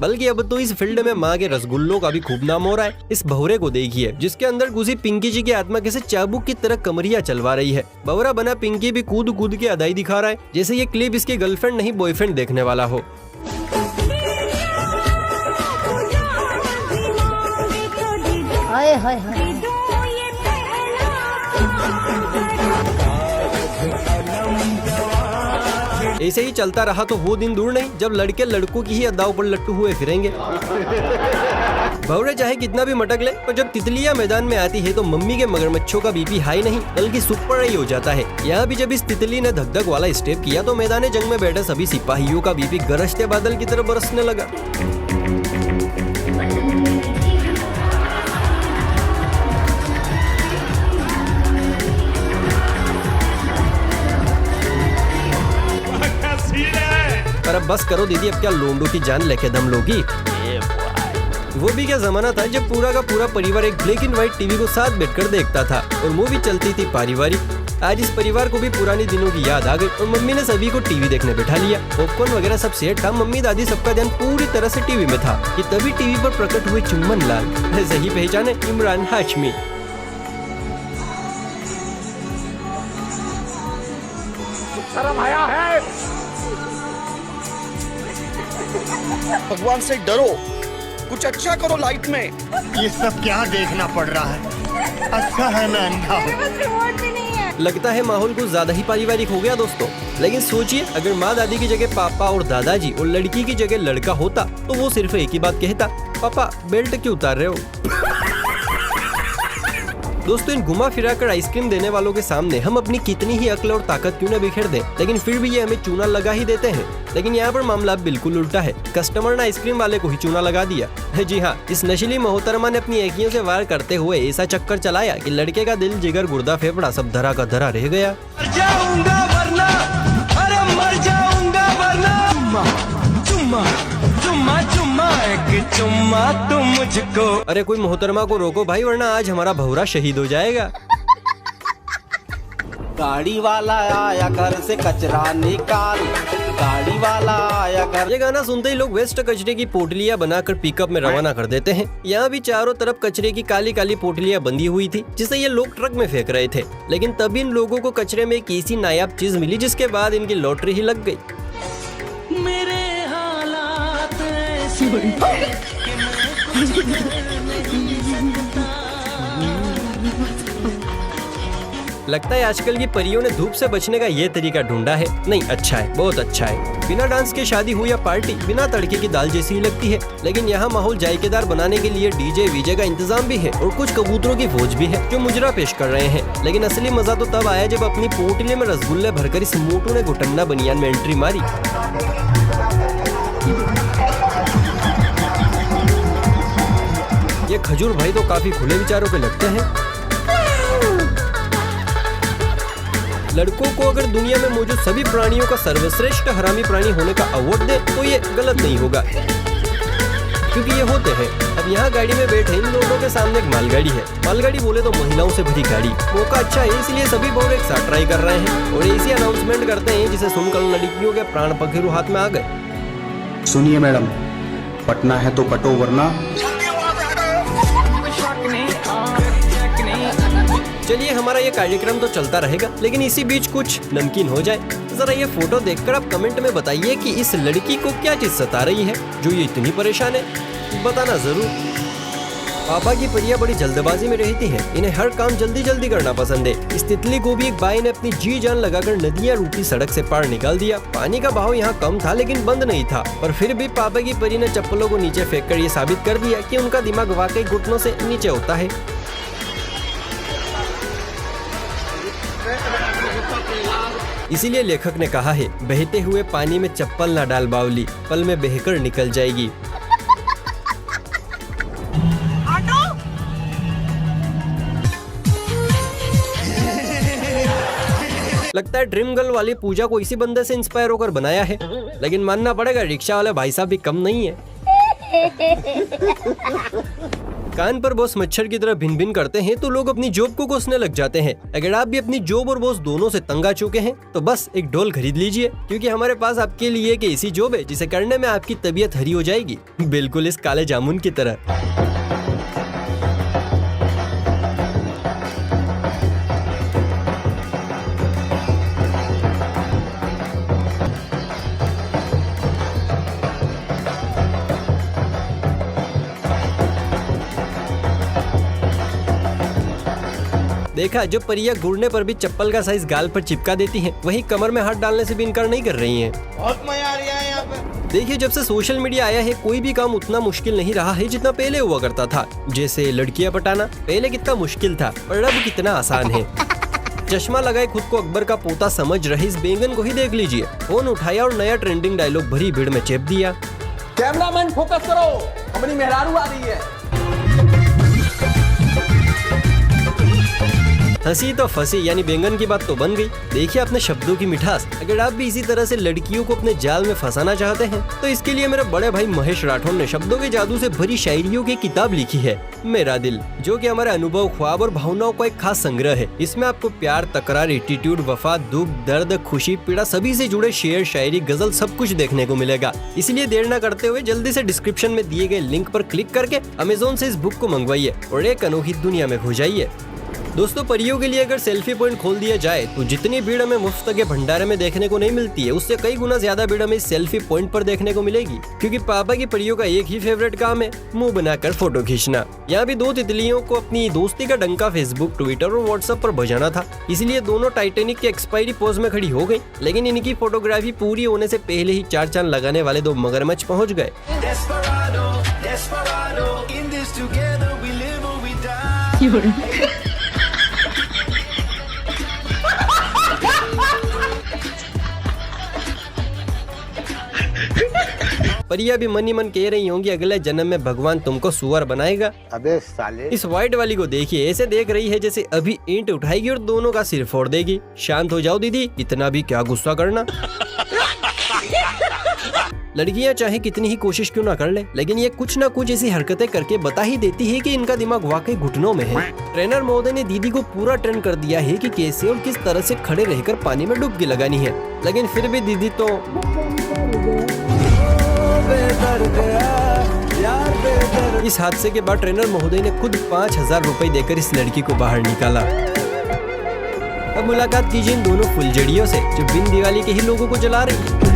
बल्कि अब तो इस फील्ड में माँ के रसगुल्लों का भी खूब नाम हो रहा है। इस भौरे को देखिए जिसके अंदर घुसी पिंकी जी की आत्मा कैसे चाबुक की तरह कमरिया चलवा रही है। भौरा बना पिंकी भी कूद कूद के अदाई दिखा रहा है, जैसे ये क्लिप इसकी गर्लफ्रेंड नहीं बॉयफ्रेंड देखने वाला हो। हाय हाय हाय। ऐसे ही चलता रहा तो वो दिन दूर नहीं जब लड़के लड़कों की ही अदाओं पर लट्टू हुए फिरेंगे। भौरे चाहे कितना भी मटक ले, पर जब तितलियां मैदान में आती है तो मम्मी के मगरमच्छों का बीपी हाई नहीं बल्कि सुपर हाई हो जाता है। यहाँ भी जब इस तितली ने धक धक वाला स्टेप किया तो मैदान जंग में बैठे सभी सिपाहियों का बीपी गरजते बादल की तरह बरसने लगा। पर अब बस करो दीदी, अब क्या लोंडो की जान लेके दम लोगी। वो भी क्या जमाना था जब पूरा का पूरा परिवार एक ब्लैक एंड व्हाइट टीवी को साथ बैठकर देखता था और मूवी चलती थी पारिवारिक। आज इस परिवार को भी पुराने दिनों की याद आ गई और मम्मी ने सभी को टीवी देखने बैठा लिया। पॉपकॉर्न वगैरह सब सेट था, मम्मी दादी सबका ध्यान पूरी तरह से टीवी में था कि तभी टीवी पर प्रकट हुए चुम्बन लाल, सही पहचाने इमरान हाशमी। शर्म आया है, भगवान से डरो, कुछ अच्छा करो लाइफ में। ये सब क्या देखना पड़ रहा है? अच्छा है मैं अंधा हूँ। लगता है माहौल कुछ ज्यादा ही पारिवारिक हो गया दोस्तों। लेकिन सोचिए अगर माँ दादी की जगह पापा और दादाजी और लड़की की जगह लड़का होता तो वो सिर्फ एक ही बात कहता, पापा बेल्ट क्यों उतार रहे हो। दोस्तों इन घुमा फिरा कर आइसक्रीम देने वालों के सामने हम अपनी कितनी ही अक्ल और ताकत क्यों न बिखेर दें, लेकिन फिर भी ये हमें चूना लगा ही देते हैं। लेकिन यहाँ पर मामला बिल्कुल उल्टा है, कस्टमर ने आइसक्रीम वाले को ही चूना लगा दिया। जी हाँ, इस नशीली मोहतरमा ने अपनी एकियों से वार करते हुए ऐसा चक्कर चलाया कि लड़के का दिल जिगर गुर्दा फेफड़ा सब धरा का धरा रह गया। मर जाऊंगा वरना, अरे मर जाऊंगा वरना, चुम्मा चुम्मा चुम्मा एक चुम्मा तुम मुझको। अरे कोई मोहतरमा को रोको भाई, वरना आज हमारा भौरा शहीद हो जाएगा। गाड़ी वाला आया घर से कचरा निकाल, गाड़ी वाला आया घर। ये गाना सुनते ही लोग वेस्ट कचरे की पोटलियां बनाकर पिकअप में रवाना कर देते हैं। यहाँ भी चारों तरफ कचरे की काली काली पोटलियां बंधी हुई थी जिसे ये लोग ट्रक में फेंक रहे थे। लेकिन तब इन लोगों को कचरे में एक ऐसी नायाब चीज मिली जिसके बाद इनकी लॉटरी ही लग गई। मेरे हालात ऐसे लगता है आजकल की परियों ने धूप से बचने का ये तरीका ढूंढा है। नहीं, अच्छा है, बहुत अच्छा है। बिना डांस के शादी हो या पार्टी बिना तड़के की दाल जैसी ही लगती है। लेकिन यहाँ माहौल जायकेदार बनाने के लिए डीजे वीजे का इंतजाम भी है और कुछ कबूतरों की फौज भी है जो मुजरा पेश कर रहे हैं। लेकिन असली मजा तो तब आया जब अपनी पोटली में रसगुल्ले भरकर इस मोटू ने घुटन्ना बनियान में एंट्री मारी। ये खजूर भाई तो काफी खुले विचारों के लगते हैं। लड़कों को अगर दुनिया में मौजूद सभी प्राणियों का सर्वश्रेष्ठ हरामी प्राणी होने का अवार्ड दे तो ये गलत नहीं होगा, क्योंकि ये होते हैं। अब यहाँ गाड़ी में बैठे इन लोगों के सामने एक मालगाड़ी है। मालगाड़ी बोले तो महिलाओं से भरी गाड़ी। मौका अच्छा है इसलिए सभी बहुत एक साथ ट्राई कर रहे हैं और ऐसी अनाउंसमेंट करते हैं जिसे सुनकर लड़कियों के प्राण पखेरु हाथ में आ गए। सुनिए मैडम, पटना है तो पटो वरना। चलिए हमारा ये कार्यक्रम तो चलता रहेगा, लेकिन इसी बीच कुछ नमकीन हो जाए। जरा ये फोटो देखकर आप कमेंट में बताइए कि इस लड़की को क्या चीज सता रही है जो ये इतनी परेशान है, बताना जरूर। पापा की परियां बड़ी जल्दबाजी में रहती हैं, इन्हें हर काम जल्दी जल्दी करना पसंद है। इस तितली को भी एक बाई ने अपनी जी जान लगाकर नदियां रूपी सड़क से पार निकाल दिया। पानी का बहाव यहाँ कम था लेकिन बंद नहीं था, पर फिर भी पापा की परी ने चप्पलों को नीचे फेंककर ये साबित कर दिया कि उनका दिमाग वाकई घुटनों से नीचे होता है। इसीलिए लेखक ने कहा है, बहते हुए पानी में चप्पल ना डाल बावली, पल में बहकर निकल जाएगी। लगता है ड्रीम गर्ल वाली पूजा को इसी बंदे से इंस्पायर होकर बनाया है, लेकिन मानना पड़ेगा रिक्शा वाले भाई साहब भी कम नहीं है। कान पर बॉस मच्छर की तरह भिन भिन करते हैं तो लोग अपनी जॉब को कोसने लग जाते हैं। अगर आप भी अपनी जॉब और बॉस दोनों से तंग आ चुके हैं तो बस एक डोल खरीद लीजिए, क्योंकि हमारे पास आपके लिए एक ऐसी जॉब है जिसे करने में आपकी तबीयत हरी हो जाएगी, बिल्कुल इस काले जामुन की तरह। देखा, जो परियां गुड़ने पर भी चप्पल का साइज गाल पर चिपका देती हैं, वहीं कमर में हाथ डालने से भी इनकार नहीं कर रही हैं। बहुत मजा आ रहा है यहाँ पे। देखिए, जब से सोशल मीडिया आया है कोई भी काम उतना मुश्किल नहीं रहा है जितना पहले हुआ करता था। जैसे लड़कियां पटाना पहले कितना मुश्किल था और अब कितना आसान है। चश्मा लगाए खुद को अकबर का पोता समझ रहे इस बैंगन को ही देख लीजिए। फोन उठाया और नया ट्रेंडिंग डायलॉग भरी भीड़ में चेप दिया। कैमरामैन फोकस करो, अपनी मेहरारू आ रही है। हंसी तो फंसी, यानी बैंगन की बात तो बन गई। देखिए अपने शब्दों की मिठास। अगर आप भी इसी तरह से लड़कियों को अपने जाल में फंसाना चाहते हैं तो इसके लिए मेरे बड़े भाई महेश राठौर ने शब्दों के जादू से भरी शायरियों की किताब लिखी है, मेरा दिल, जो कि हमारे अनुभव, ख्वाब और भावनाओं का एक खास संग्रह है। इसमें आपको प्यार, तकरार, एटीट्यूड, वफा, दुख, दर्द, खुशी, पीड़ा सभी से जुड़े शेर, शायरी, गजल सब कुछ देखने को मिलेगा। इसलिए देर न करते हुए जल्दी से डिस्क्रिप्शन में दिए गए लिंक पर क्लिक करके अमेज़न से इस बुक को मंगवाइए और एक अनोखी दुनिया में खो जाइए। दोस्तों, परियों के लिए अगर सेल्फी पॉइंट खोल दिया जाए तो जितनी भीड़ हमें मुफ्त के भंडारे में देखने को नहीं मिलती है, उससे कई गुना ज्यादा भीड़ हमें सेल्फी पॉइंट पर देखने को मिलेगी, क्योंकि पापा की परियों का एक ही फेवरेट काम है, मुंह बनाकर फोटो खींचना। यहाँ भी दो तितलियों को अपनी दोस्ती का डंका फेसबुक, ट्विटर और व्हाट्सएप पर बजाना था, इसलिए दोनों टाइटैनिक के एक्सपायरी पोज में खड़ी हो गयी। लेकिन इनकी फोटोग्राफी पूरी होने से पहले ही 4 चांद लगाने वाले 2 मगरमच्छ पहुँच गए। परिया भी मन ही मन कह रही होंगी अगले जन्म में भगवान तुमको सुअर बनाएगा। अबे साले। इस व्हाइट वाली को देखिए, ऐसे देख रही है जैसे अभी ईंट उठाएगी और दोनों का सिर फोड़ देगी। शांत हो जाओ दीदी, इतना भी क्या गुस्सा करना। लड़कियां चाहे कितनी ही कोशिश क्यों ना कर ले, लेकिन ये कुछ ना कुछ ऐसी हरकतें करके बता ही देती है कि इनका दिमाग वाकई घुटनों में है। ट्रेनर महोदय ने दीदी को पूरा ट्रेन कर दिया है कि कैसे और किस तरह से खड़े रहकर पानी में डुबकी लगानी है, लेकिन फिर भी दीदी तो इस हादसे के बाद ट्रेनर महोदय ने खुद 5000 रुपए देकर इस लड़की को बाहर निकाला। अब मुलाकात कीजिए इन दोनों फुलझड़ियों से जो बिन दिवाली के ही लोगों को जला रही है।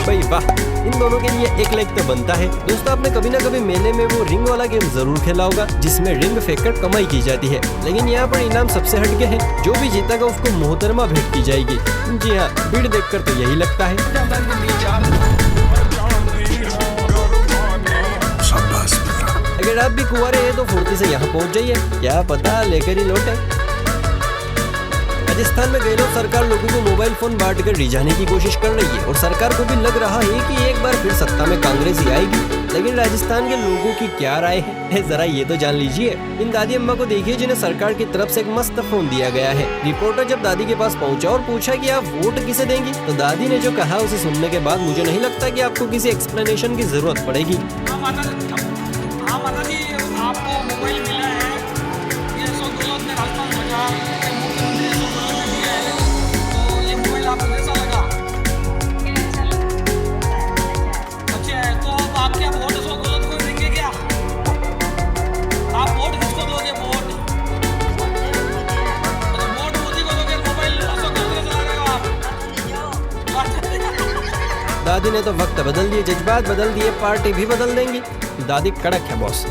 भाई वाह, इन दोनों के लिए एक लाइक तो बनता है। दोस्तों, आपने कभी ना कभी मेले में वो रिंग वाला गेम जरूर खेला होगा जिसमें रिंग फेंककर कमाई की जाती है, लेकिन यहाँ पर इनाम सबसे हटके है। जो भी जीतेगा उसको मोहतरमा भेंट की जाएगी। जी हाँ, भीड़ देखकर तो यही लगता है। अगर आप भी कुंवारे हैं तो फुर्ती से यहाँ पहुँच जाइए, क्या पता लेकर ही लौटे। राजस्थान में गहलोत सरकार लोगों को मोबाइल फोन बांटकर रिझाने की कोशिश कर रही है और सरकार को भी लग रहा है कि एक बार फिर सत्ता में कांग्रेस ही आएगी। लेकिन राजस्थान के लोगों की क्या राय है, जरा ये तो जान लीजिए। इन दादी अम्मा को देखिए जिन्हें सरकार की तरफ से एक मस्त फोन दिया गया है। रिपोर्टर जब दादी के पास पहुंचा और पूछा कि आप वोट किसे देंगी, तो दादी ने जो कहा उसे सुनने के बाद मुझे नहीं लगता कि आपको किसी एक्सप्लेनेशन की जरूरत पड़ेगी। आपको मोबाइल मिला है, ये गलत ने राजस्थान सरकार मुख्यमंत्री ने दिया है, तो ये मोबाइल आपको कैसा लगा? अच्छा है, तो अब आप क्या वोट गलत को देंगे क्या? आप वोट किसको दोगे? वोट मोदी को दोगे, मोबाइल गलत कैसे लगाएगा आप? दादी ने तो वक्त बदल दिए, जज्बात बदल दिए, पार्टी भी बदल देंगी। दादी कड़क है बॉस।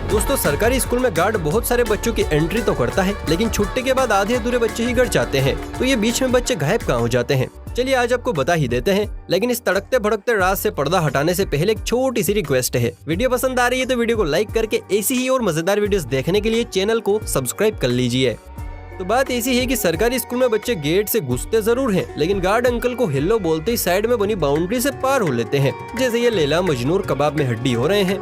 दोस्तों, सरकारी स्कूल में गार्ड बहुत सारे बच्चों की एंट्री तो करता है, लेकिन छुट्टी के बाद आधे अधूरे बच्चे ही घर जाते हैं, तो ये बीच में बच्चे गायब कहाँ हो जाते हैं? चलिए आज आपको बता ही देते हैं, लेकिन इस तड़कते भड़कते रात से पर्दा हटाने से पहले एक छोटी सी रिक्वेस्ट है। वीडियो पसंद आ रही है तो वीडियो को लाइक करके ऐसी ही और मजेदार वीडियोस देखने के लिए चैनल को सब्सक्राइब कर लीजिए। तो बात ऐसी है कि सरकारी स्कूल में बच्चे गेट से घुसते जरूर हैं, लेकिन गार्ड अंकल को हेलो बोलते ही साइड में बनी बाउंड्री से पार हो लेते हैं, जैसे ये लैला मजनू और कबाब में हड्डी हो रहे हैं।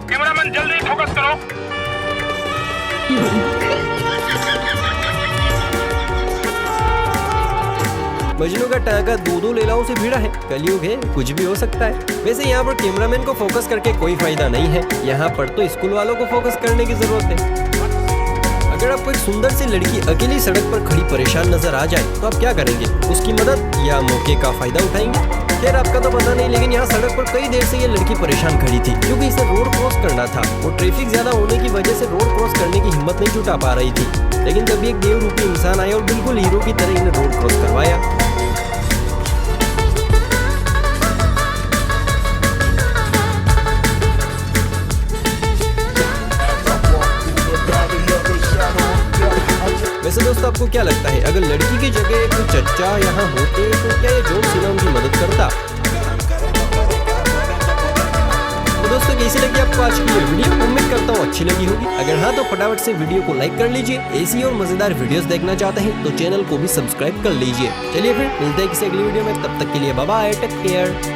कैमरामैन जल्दी फोकस करो। मजनू का टांका 2 लैलाओं से भिड़ा है। कलयुग है, कुछ भी हो सकता है। वैसे यहाँ पर कैमरामैन को फोकस करके कोई फायदा नहीं है, यहाँ पर तो स्कूल वालों को फोकस करने की जरूरत है। अगर आपको एक सुंदर सी लड़की अकेली सड़क पर खड़ी परेशान नजर आ जाए तो आप क्या करेंगे? उसकी मदद या मौके का फायदा उठाएंगे? खैर आपका तो पता नहीं, लेकिन यहाँ सड़क पर कई देर से ये लड़की परेशान खड़ी थी क्योंकि इसे रोड क्रॉस करना था और ट्रैफिक ज्यादा होने की वजह से रोड क्रॉस करने की हिम्मत नहीं जुटा पा रही थी। लेकिन तभी एक देव रूपी इंसान आया और बिल्कुल हीरो की तरह इन्हें रोड क्रॉस करवाया। वैसे दोस्तों आपको क्या लगता है, अगर लड़की की जगह कोई चच्चा यहाँ होते तो क्या ये जॉन सीना उनकी मदद करता? तो दोस्तों कैसी लगी आपको आज की ये वीडियो? उम्मीद करता हूँ अच्छी लगी होगी। अगर हाँ तो फटाफट से वीडियो को लाइक कर लीजिए। ऐसी और मजेदार वीडियोस देखना चाहते हैं तो चैनल को भी सब्सक्राइब कर लीजिए। चलिए फिर मिलते हैं किसी अगली वीडियो में, तब तक के लिए बाय बाय, टेक केयर।